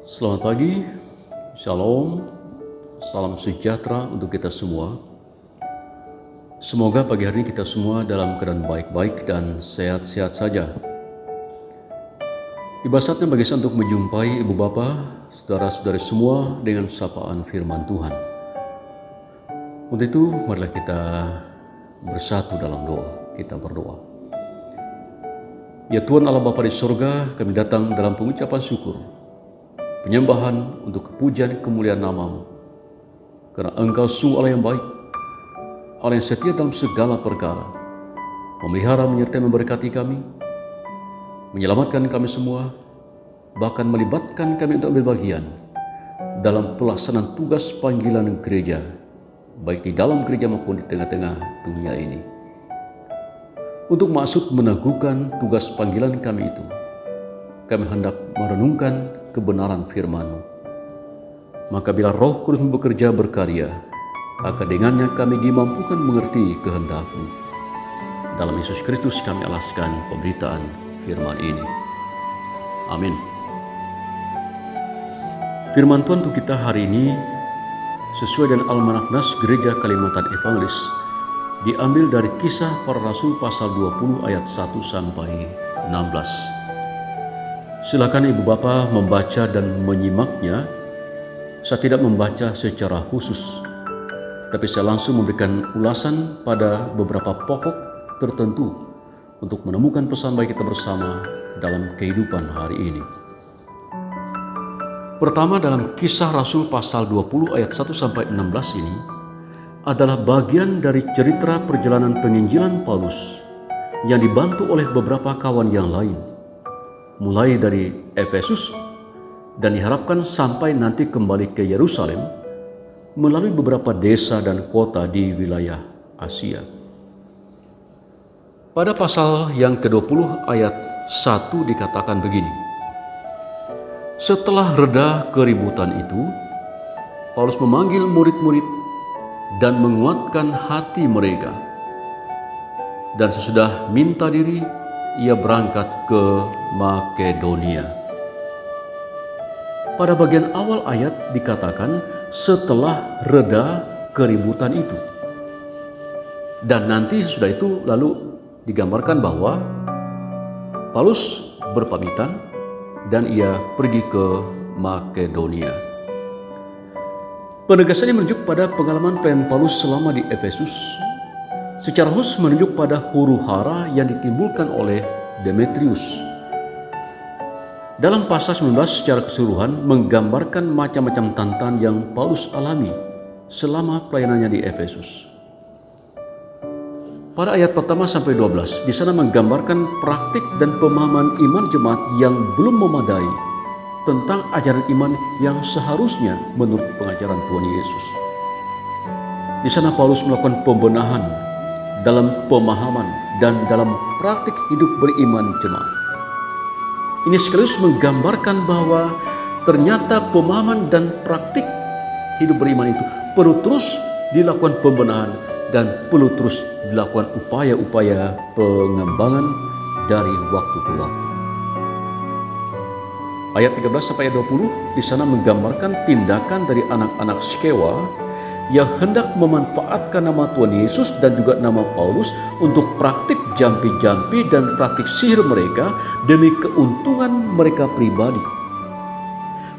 Selamat pagi, Shalom, salam sejahtera untuk kita semua. Semoga pagi hari ini kita semua dalam keadaan baik-baik dan sehat-sehat saja. Tiba saatnya bagi saya untuk menjumpai Ibu Bapa, saudara-saudari semua dengan sapaan firman Tuhan. Untuk itu, marilah kita bersatu dalam doa. Kita berdoa. Ya Tuhan Allah Bapa di surga, kami datang dalam pengucapan syukur, penyembahan untuk kepujian kemuliaan nama-Mu. Karena Engkau sungguh Allah yang baik, Allah yang setia dalam segala perkara, memelihara, menyertai, memberkati kami, menyelamatkan kami semua, bahkan melibatkan kami untuk ambil bagian dalam pelaksanaan tugas panggilan gereja, baik di dalam gereja maupun di tengah-tengah dunia ini. Untuk maksud meneguhkan tugas panggilan kami itu, kami hendak merenungkan kebenaran firman-Mu. Maka bila Roh Kudus bekerja berkarya, maka dengannya kami dimampukan mengerti kehendak-Mu. Dalam Yesus Kristus kami alaskan pemberitaan firman ini. Amin. Firman Tuhan untuk kita hari ini sesuai dengan Almanak Nas Gereja Kalimantan Evangelis, diambil dari Kisah Para Rasul pasal 20 ayat 1 sampai 16. Silakan Ibu Bapa membaca dan menyimaknya. Saya tidak membaca secara khusus, tapi saya langsung memberikan ulasan pada beberapa pokok tertentu untuk menemukan pesan baik kita bersama dalam kehidupan hari ini. Pertama, dalam Kisah Rasul pasal 20 ayat 1 sampai 16 ini adalah bagian dari cerita perjalanan penginjilan Paulus yang dibantu oleh beberapa kawan yang lain, mulai dari Efesus dan diharapkan sampai nanti kembali ke Yerusalem melalui beberapa desa dan kota di wilayah Asia. Pada pasal yang ke-20 ayat 1 dikatakan begini: setelah reda keributan itu, Paulus memanggil murid-murid dan menguatkan hati mereka. Dan sesudah minta diri, ia berangkat ke Makedonia. Pada bagian awal ayat dikatakan setelah reda keributan itu. Dan nanti sesudah itu lalu digambarkan bahwa Paulus berpamitan dan ia pergi ke Makedonia. Penegasan ini menunjuk pada pengalaman pelayanan Paulus selama di Efesus, secara khusus menunjuk pada huru-hara yang ditimbulkan oleh Demetrius. Dalam pasal 19 secara keseluruhan menggambarkan macam-macam tantangan yang Paulus alami selama pelayanannya di Efesus. Pada ayat pertama sampai 12, di sana menggambarkan praktik dan pemahaman iman jemaat yang belum memadai tentang ajaran iman yang seharusnya menurut pengajaran Tuhan Yesus. Di sana Paulus melakukan pembenahan dalam pemahaman dan dalam praktik hidup beriman jemaat. Ini sekaligus menggambarkan bahwa ternyata pemahaman dan praktik hidup beriman itu perlu terus dilakukan pembenahan dan perlu terus dilakukan upaya-upaya pengembangan dari waktu ke waktu. Ayat 13 sampai 20 di sana menggambarkan tindakan dari anak-anak Skewa yang hendak memanfaatkan nama Tuhan Yesus dan juga nama Paulus untuk praktik jampi-jampi dan praktik sihir mereka demi keuntungan mereka pribadi.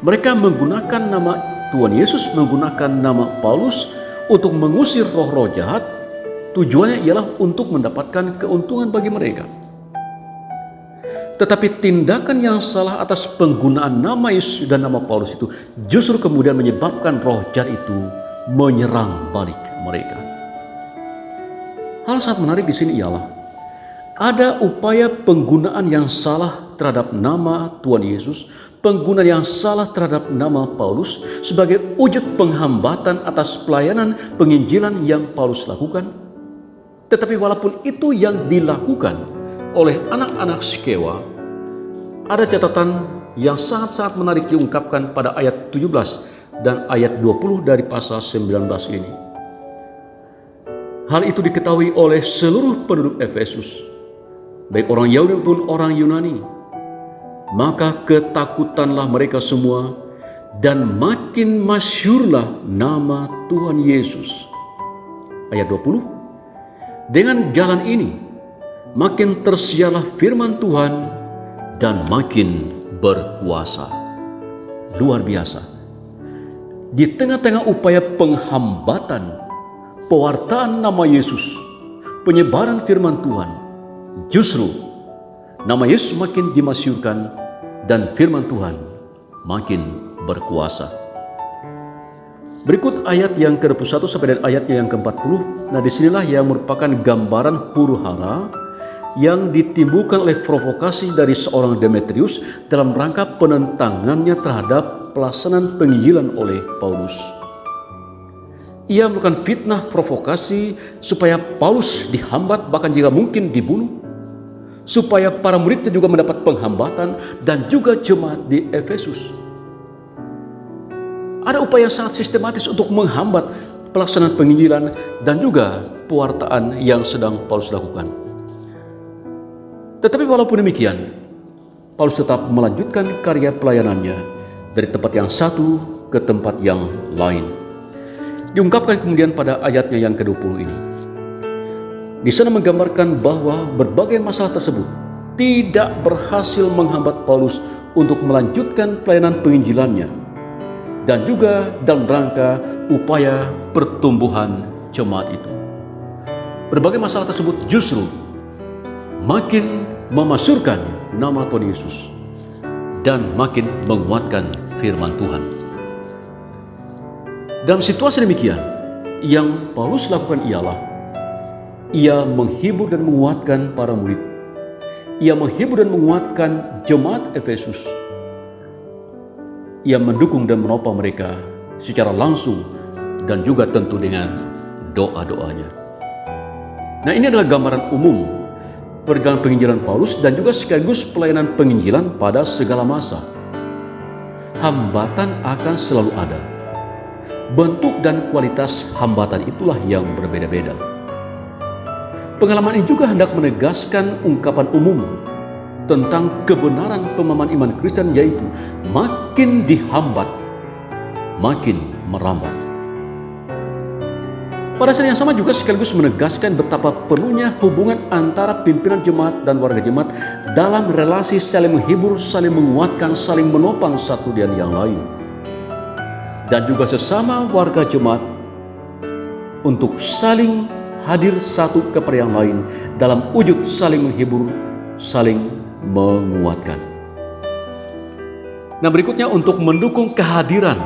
Mereka menggunakan nama Tuhan Yesus, menggunakan nama Paulus untuk mengusir roh-roh jahat. Tujuannya ialah untuk mendapatkan keuntungan bagi mereka. Tetapi tindakan yang salah atas penggunaan nama Yesus dan nama Paulus itu justru kemudian menyebabkan roh jahat itu menyerang balik mereka. Hal sangat menarik di sini ialah ada upaya penggunaan yang salah terhadap nama Tuhan Yesus, penggunaan yang salah terhadap nama Paulus sebagai wujud penghambatan atas pelayanan penginjilan yang Paulus lakukan. Tetapi walaupun itu yang dilakukan oleh anak-anak Skewa, ada catatan yang sangat-sangat menarik diungkapkan pada ayat 17 dan ayat 20 dari pasal 19 ini. Hal itu diketahui oleh seluruh penduduk Efesus, baik orang Yahudi maupun orang Yunani. Maka ketakutanlah mereka semua dan makin masyhurlah nama Tuhan Yesus. Ayat 20, dengan jalan ini makin tersiarlah firman Tuhan dan makin berkuasa. Luar biasa. Di tengah-tengah upaya penghambatan pewartaan nama Yesus, penyebaran firman Tuhan, justru nama Yesus makin dimasyhurkan dan firman Tuhan makin berkuasa. Berikut ayat yang ke-21 sampai dengan ayat yang ke-40. Nah, disinilah yang merupakan gambaran huru-hara yang ditimbulkan oleh provokasi dari seorang Demetrius dalam rangka penentangannya terhadap pelaksanaan penginjilan oleh Paulus. Ia melakukan fitnah provokasi supaya Paulus dihambat, bahkan jika mungkin dibunuh, supaya para muridnya juga mendapat penghambatan dan juga jemaat di Efesus. Ada upaya sangat sistematis untuk menghambat pelaksanaan penginjilan dan juga pewartaan yang sedang Paulus lakukan. Tetapi walaupun demikian, Paulus tetap melanjutkan karya pelayanannya dari tempat yang satu ke tempat yang lain. Diungkapkan kemudian pada ayatnya yang ke-20 ini. Di sana menggambarkan bahwa berbagai masalah tersebut tidak berhasil menghambat Paulus untuk melanjutkan pelayanan penginjilannya dan juga dalam rangka upaya pertumbuhan jemaat itu. Berbagai masalah tersebut justru makin memasyhurkan nama Tuhan Yesus dan makin menguatkan firman Tuhan. Dalam situasi demikian, yang Paulus lakukan ialah ia menghibur dan menguatkan para murid. Ia menghibur dan menguatkan jemaat Efesus. Ia mendukung dan menopang mereka secara langsung dan juga tentu dengan doa-doanya. Nah, ini adalah gambaran umum perjalanan penginjilan Paulus dan juga sekaligus pelayanan penginjilan pada segala masa. Hambatan akan selalu ada. Bentuk dan kualitas hambatan itulah yang berbeda-beda. Pengalaman ini juga hendak menegaskan ungkapan umum tentang kebenaran pemahaman iman Kristen, yaitu makin dihambat, makin merambat. Pada saat yang sama juga sekaligus menegaskan betapa perlunya hubungan antara pimpinan jemaat dan warga jemaat dalam relasi saling menghibur, saling menguatkan, saling menopang satu dan yang lain. Dan juga sesama warga jemaat untuk saling hadir satu kepada yang lain dalam wujud saling menghibur, saling menguatkan. Nah, berikutnya untuk mendukung kehadiran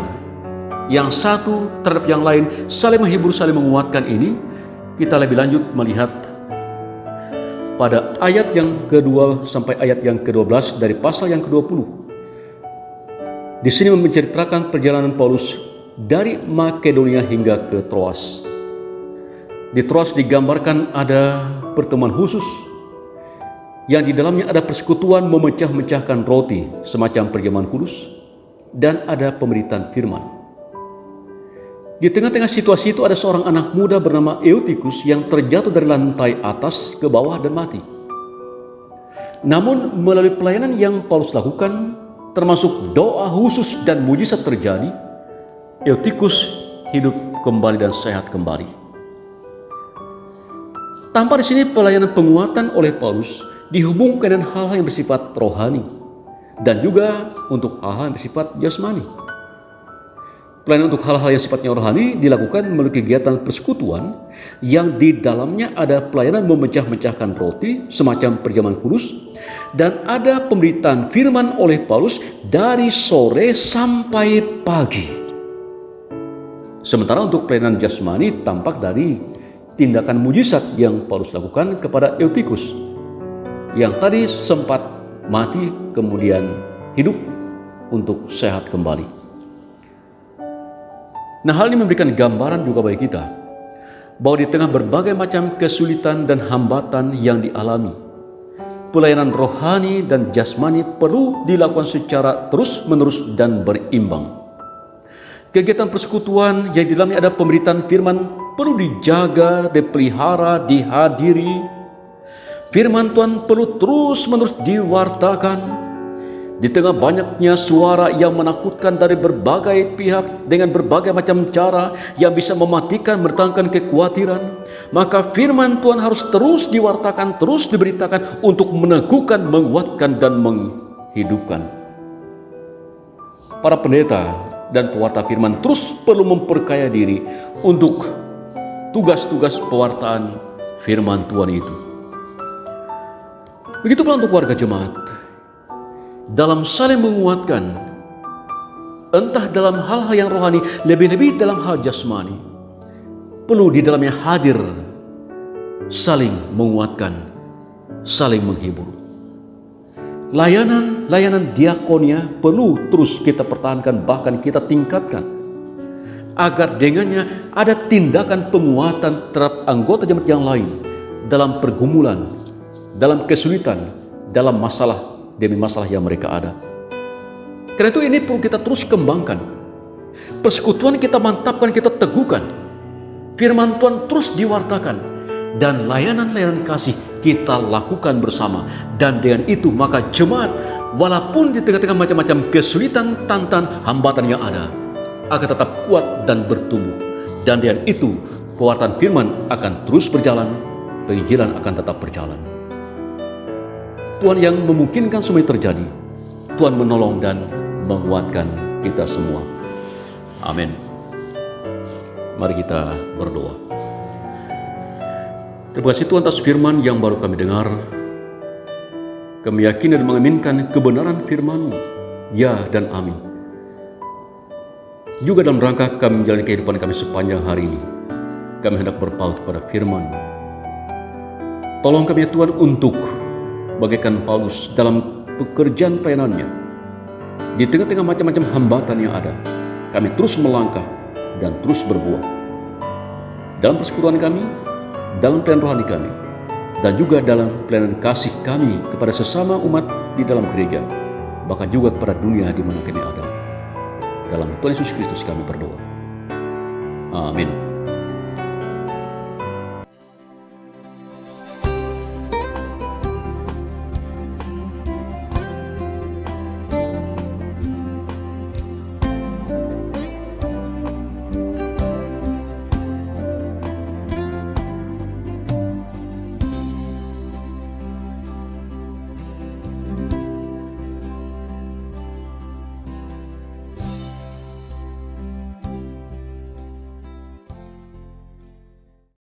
yang satu terhadap yang lain, saling menghibur, saling menguatkan ini, kita lebih lanjut melihat pada ayat yang kedua sampai ayat yang ke-12 dari pasal yang ke-20. Di sini menceritakan perjalanan Paulus dari Makedonia hingga ke Troas. Di Troas digambarkan ada pertemuan khusus yang di dalamnya ada persekutuan memecah-mecahkan roti, semacam perjamuan kudus, dan ada pemberitaan firman. Di tengah-tengah situasi itu ada seorang anak muda bernama Eutikus yang terjatuh dari lantai atas ke bawah dan mati. Namun melalui pelayanan yang Paulus lakukan, termasuk doa khusus dan mujizat terjadi, Eutikus hidup kembali dan sehat kembali. Tanpa di sini pelayanan penguatan oleh Paulus dihubungkan dengan hal-hal yang bersifat rohani dan juga untuk hal-hal yang bersifat jasmani. Pelayanan untuk hal-hal yang sifatnya rohani dilakukan melalui kegiatan persekutuan yang di dalamnya ada pelayanan memecah-mecahkan roti, semacam perjamuan kudus, dan ada pemberitaan firman oleh Paulus dari sore sampai pagi. Sementara untuk pelayanan jasmani tampak dari tindakan mujizat yang Paulus lakukan kepada Eutikus yang tadi sempat mati kemudian hidup untuk sehat kembali. Nah, hal ini memberikan gambaran juga bagi kita bahwa di tengah berbagai macam kesulitan dan hambatan yang dialami, pelayanan rohani dan jasmani perlu dilakukan secara terus-menerus dan berimbang. Kegiatan persekutuan yang di dalamnya ada pemberitaan firman perlu dijaga, dipelihara, dihadiri. Firman Tuhan perlu terus-menerus diwartakan. Di tengah banyaknya suara yang menakutkan dari berbagai pihak dengan berbagai macam cara yang bisa mematikan, mendatangkan kekhawatiran, maka firman Tuhan harus terus diwartakan, terus diberitakan untuk meneguhkan, menguatkan, dan menghidupkan. Para pendeta dan pewarta firman terus perlu memperkaya diri untuk tugas-tugas pewartaan firman Tuhan itu. Begitu pula untuk warga jemaat. Dalam saling menguatkan, entah dalam hal-hal yang rohani, lebih-lebih dalam hal jasmani, perlu di dalamnya hadir, saling menguatkan, saling menghibur. Layanan diakonia perlu terus kita pertahankan, bahkan kita tingkatkan, agar dengannya ada tindakan penguatan terhadap anggota jemaat yang lain dalam pergumulan, dalam kesulitan, dalam masalah demi masalah yang mereka ada. Karena itu ini perlu kita terus kembangkan. Persekutuan kita mantapkan, kita teguhkan. Firman Tuhan terus diwartakan. Dan layanan-layanan kasih kita lakukan bersama. Dan dengan itu maka jemaat, walaupun di tengah-tengah macam-macam kesulitan, tantangan, hambatan yang ada, akan tetap kuat dan bertumbuh. Dan dengan itu pewartaan firman akan terus berjalan, penginjilan akan tetap berjalan. Tuhan yang memungkinkan semua terjadi. Tuhan menolong dan menguatkan kita semua. Amin. Mari kita berdoa. Terima kasih Tuhan atas firman yang baru kami dengar. Kami yakin dan mengaminkan kebenaran firman-Mu. Ya dan amin. Juga dalam rangka kami menjalani kehidupan kami sepanjang hari ini, kami hendak berpaut pada firman-Mu. Tolong kami ya Tuhan untuk bagaikan Paulus dalam pekerjaan pelayanannya, di tengah-tengah macam-macam hambatan yang ada, kami terus melangkah dan terus berbuah. Dalam persekutuan kami, dalam pelayanan rohani kami, dan juga dalam pelayanan kasih kami kepada sesama umat di dalam gereja, bahkan juga kepada dunia di mana kami ada. Dalam Tuhan Yesus Kristus kami berdoa. Amin.